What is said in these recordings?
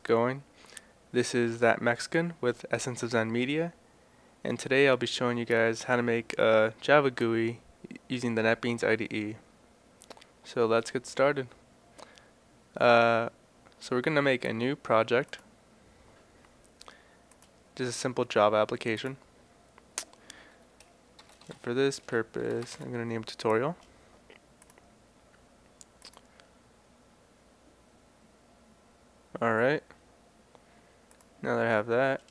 going? This is That Mexican with Essence of Zen Media, and today I'll be showing you guys how to make a Java GUI using the NetBeans IDE. So let's get started. So we're going to make a new project, just a simple Java application. For this purpose, I'm going to name tutorial. Alright, now that I have that,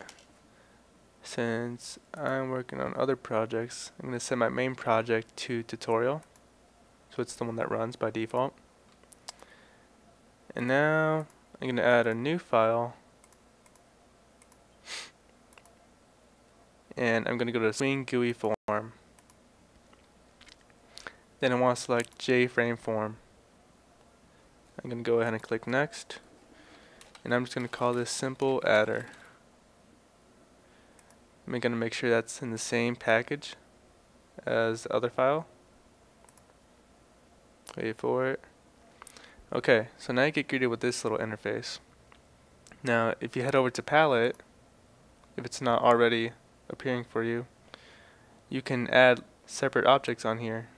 since I'm working on other projects, I'm going to set my main project to tutorial, so it's the one that runs by default. And now I'm going to add a new file, and I'm going to go to Swing GUI form. Then I want to select JFrame form. I'm going to go ahead and click next, and I'm just going to call this simple adder. I'm going to make sure that's in the same package as the other file. Wait for it. Okay, so now you get greeted with this little interface. Now if you head over to palette, if it's not already appearing for you, you can add separate objects on here.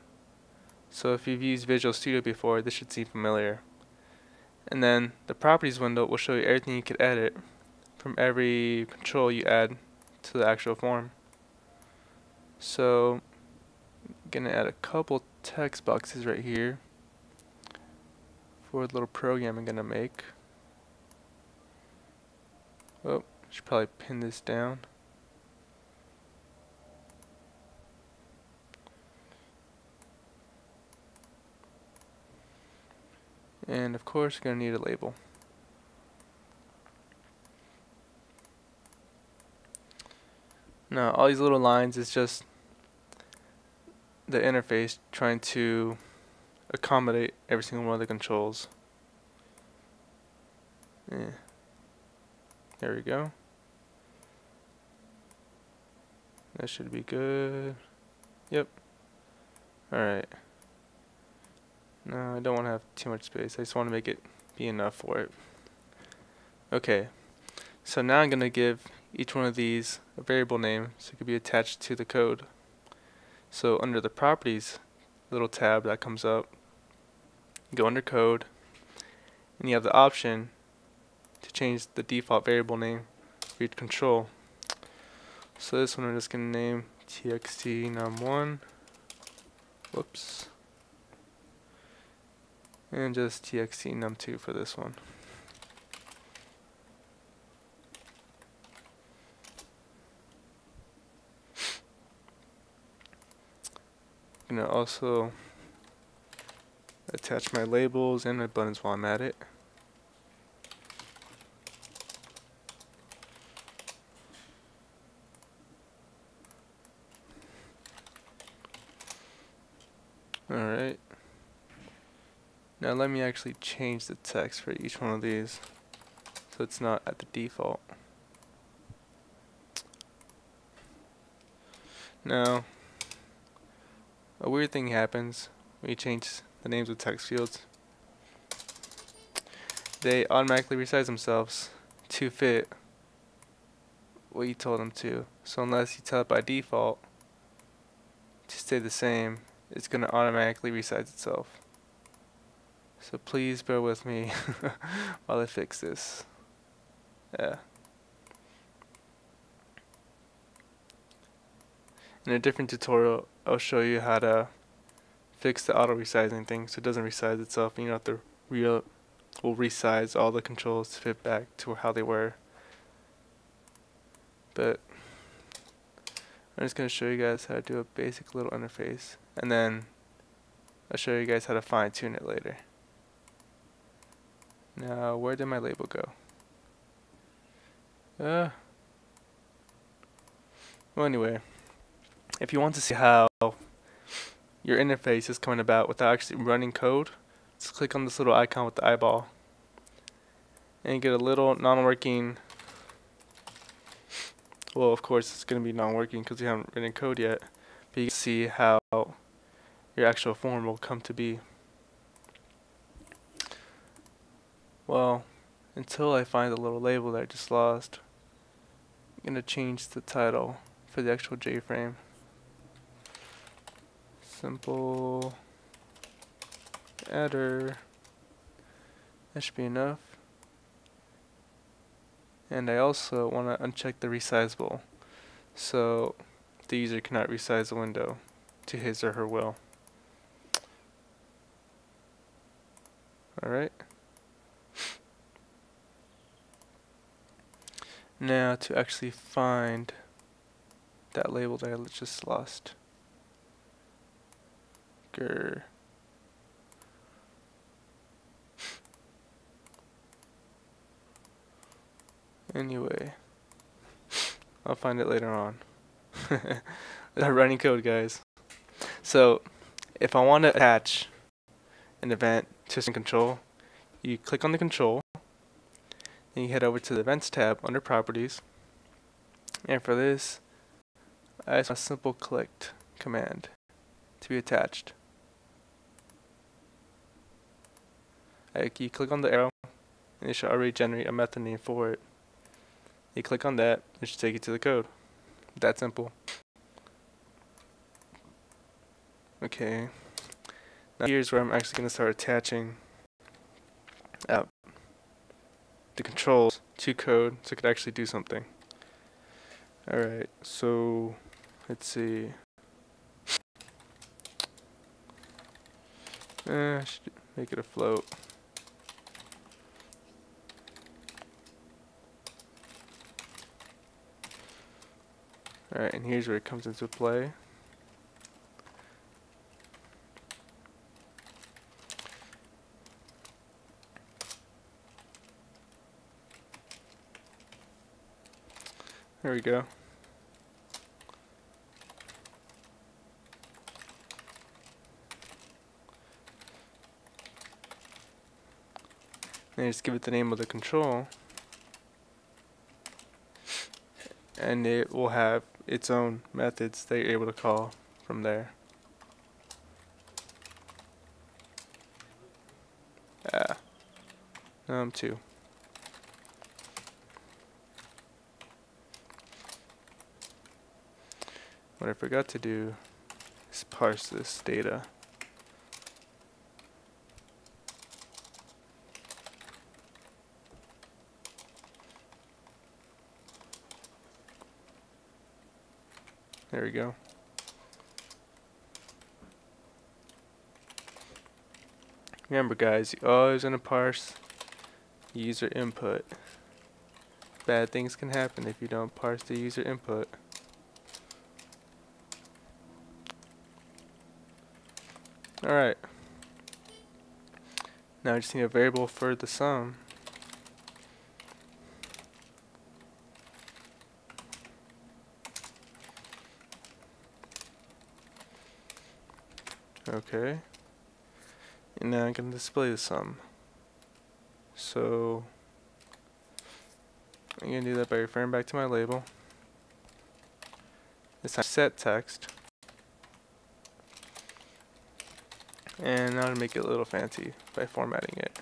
So if you've used Visual Studio before, this should seem familiar. And then the properties window will show you everything you could edit from every control you add to the actual form. So I'm gonna add a couple text boxes right here for a little program I'm gonna make. Oh, should probably pin this down. And of course, you're gonna need a label. Now, all these little lines is just the interface trying to accommodate every single one of the controls. There we go. That should be good. Yep. Alright. No, I don't want to have too much space. I just want to make it be enough for it. Okay. So now I'm going to give each one of these a variable name so it could be attached to the code. So under the properties little tab that comes up, go under code, and you have the option to change the default variable name for each control. So this one I'm just going to name txt num1, whoops, and just txt num2 for this one. I'm going to also attach my labels and my buttons while I'm at it. Alright. Now let me actually change the text for each one of these so it's not at the default. Now, a weird thing happens when you change the names of text fields. They automatically resize themselves to fit what you told them to. So unless you tell it by default to stay the same, it's going to automatically resize itself. So please bear with me while I fix this. Yeah. In a different tutorial, I'll show you how to fix the auto resizing thing so it doesn't resize itself and you don't have to resize all the controls to fit back to how they were. But I'm just going to show you guys how to do a basic little interface, and then I'll show you guys how to fine tune it later. Now, where did my label go? Well, anyway, if you want to see how your interface is coming about without actually running code, just click on this little icon with the eyeball, and you get a little non-working. Well, of course, it's going to be non-working because you haven't written code yet, but you can see how your actual form will come to be. Well, until I find the little label that I just lost. I'm going to change the title for the actual JFrame. Simple adder. That should be enough. And I also want to uncheck the resizable, so the user cannot resize the window to his or her will. Alright. Now to actually find that label that I just lost. Grr. Anyway, I'll find it later on. Running code, guys. So, if I want to attach an event to some control, you click on the control, then you head over to the Events tab under Properties, and for this, I just want a simple clicked command to be attached. You click on the arrow, and it should already generate a method name for it. You click on that, it should take you to the code. That simple. Okay, now here's where I'm actually going to start attaching the controls to code so it could actually do something. Alright, so let's see. I should make it a float. Alright, and here's where it comes into play. There we go. And just give it the name of the control, and it will have its own methods that you're able to call from there. Two. What I forgot to do is parse this data. There we go. Remember guys, you always want to parse user input. Bad things can happen if you don't parse the user input. Alright. Now I just need a variable for the sum. Okay. And now I can display the sum. So I'm going to do that by referring back to my label. This time set text. And now to make it a little fancy by formatting it.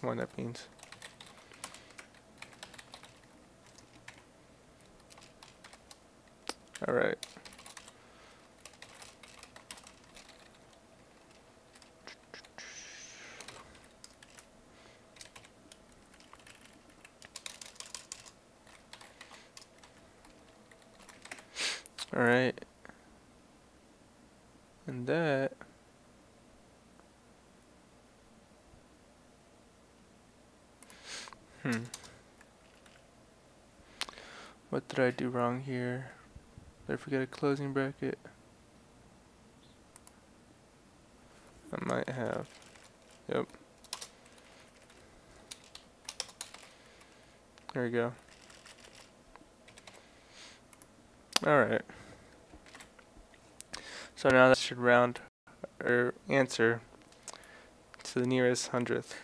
What that means. Alright. Alright. And that what did I do wrong here? Did I forget a closing bracket? I might have. Yep. There we go. Alright. So now that should round or answer to the nearest hundredth.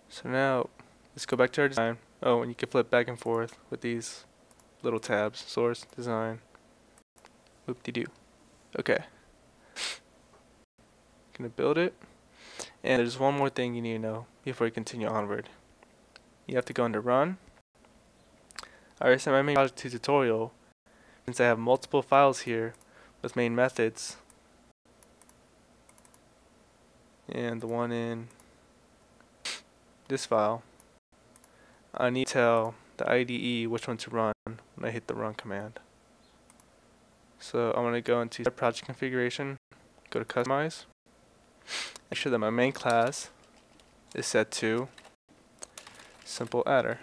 So now let's go back to our design. Oh, and you can flip back and forth with these little tabs: source, design. Whoop-de-doo. Okay. Gonna build it. And there's one more thing you need to know before you continue onward. You have to go into Run. Alright, so my main project tutorial, since I have multiple files here with main methods, and the one in this file, I need to tell the IDE which one to run when I hit the run command. So I'm going to go into project configuration, go to customize, make sure that my main class is set to simple adder,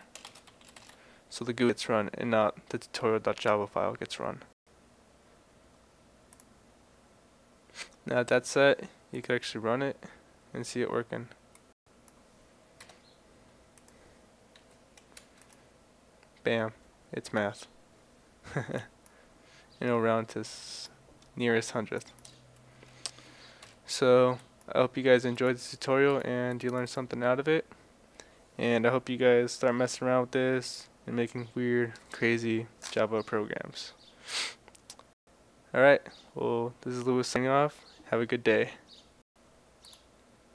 so the GUI gets run and not the tutorial.java file gets run. Now that that's set, you can actually run it and see it working. Bam, it's math. And it'll round to nearest hundredth. So I hope you guys enjoyed this tutorial and you learned something out of it. And I hope you guys start messing around with this and making weird, crazy Java programs. Alright, well, this is Lewis signing off. Have a good day.